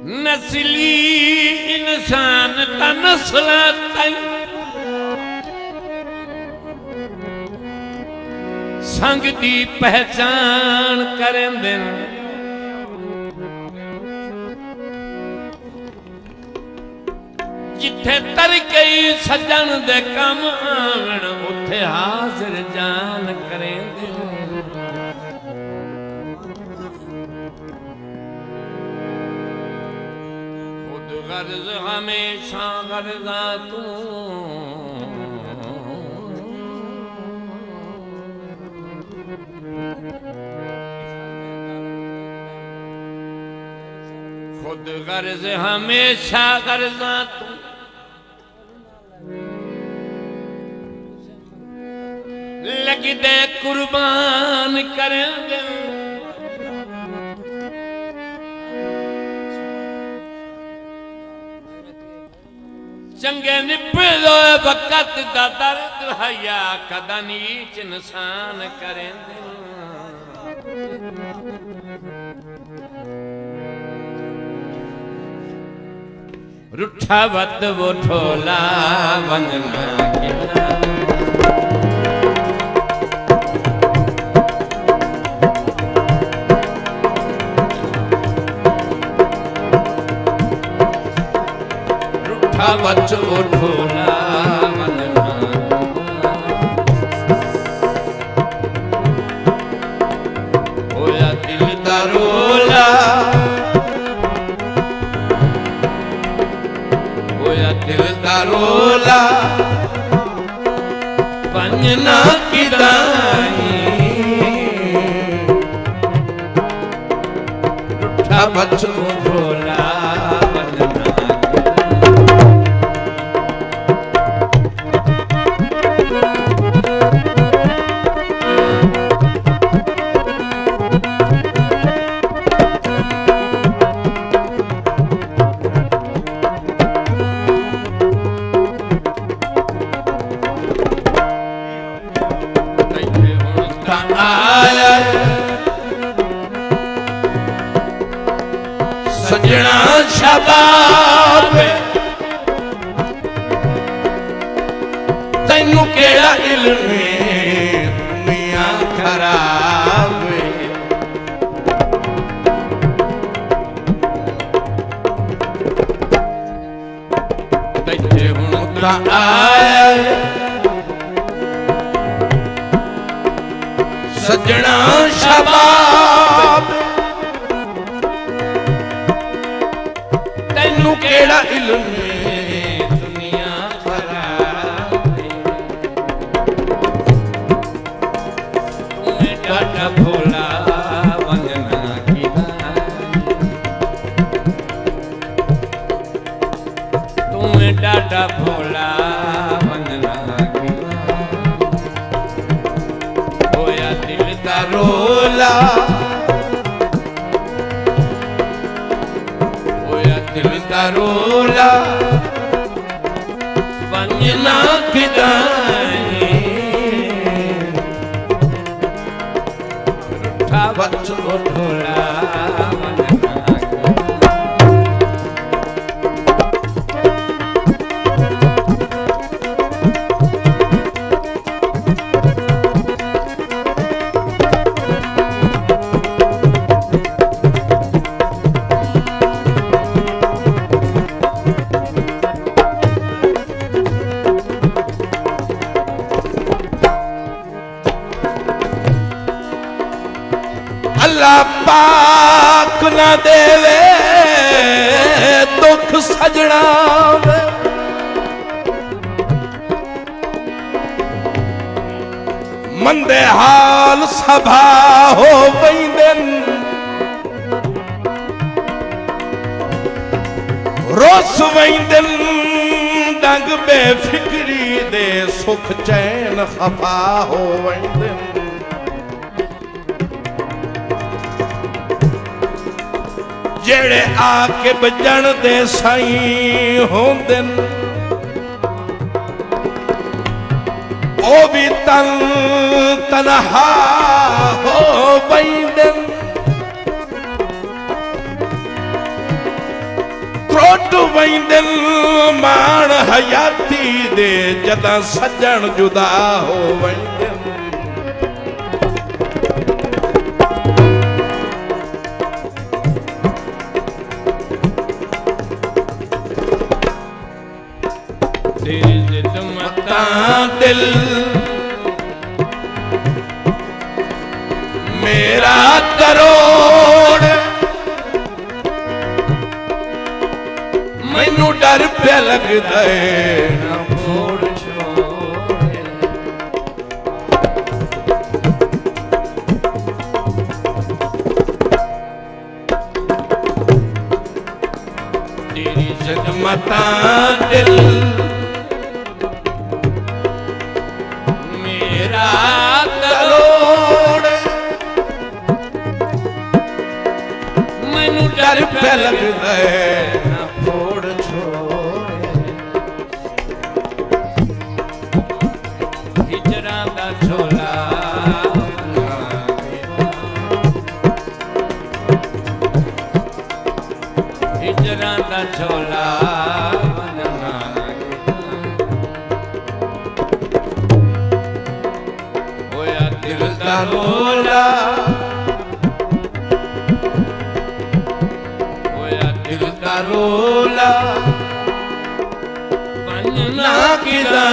नस्ली इंसान ता नस्ल तई संग दी पहचान करेंदे जिथे तरके सजन दे कम आवन उथे हाजिर जान करेंदे खुद गर्ज हमेशा गर्जा तू खुद गर्ज हमेशा गर्जा तू लगी दे कुर्बान करेंगे चंगे निपलो वक़्त दा दर्द हया कदा नीच इंसान करेंगे रुठा वत वो ठोला वंदना किला वच उठोला वंदना होया दिल दा रोला होया दिल दा रोला वंदना किदाई रुठा वच उठोला सजना शबाब तैनू केड़ा इल्म दुनिया खराब बैठे हुण ता आया सजना शबाब तैनू केड़ा इल्म दुनिया खराब तुम्हें डाटा भोला वंदना किला तुम्हें डाटा भोला वंदना किला होया दिल दा रोला दिल दा रोला वंजना किदाई रुठा वच उठोला अल्लाह पाक ना देवे दुख सजना मंदे हाल सभा हो वैंदन रोस वैंदन डंग बेफिक्री दे सुख चैन खफा हो वैंदन जेड़े आके बजन दे साईं होंदे ओ भी तन तनहा हो बैदन लुट वैंदन मान हयाती दे जदा सजन जुदा हो वैंदन। तेरी जिद मता दिल मेरा करोड़ मैनू डर पे लगदा है ना फोड़ छोड़े। तेरी खिदमता दिल मेरा करोड़ मैनू डर पे लगदा है ना फोड़ छोड़े। हिजरा दा झोला हिजरा दा झोला होया दिल दा रोला दिल दा रोला बनना ना किदा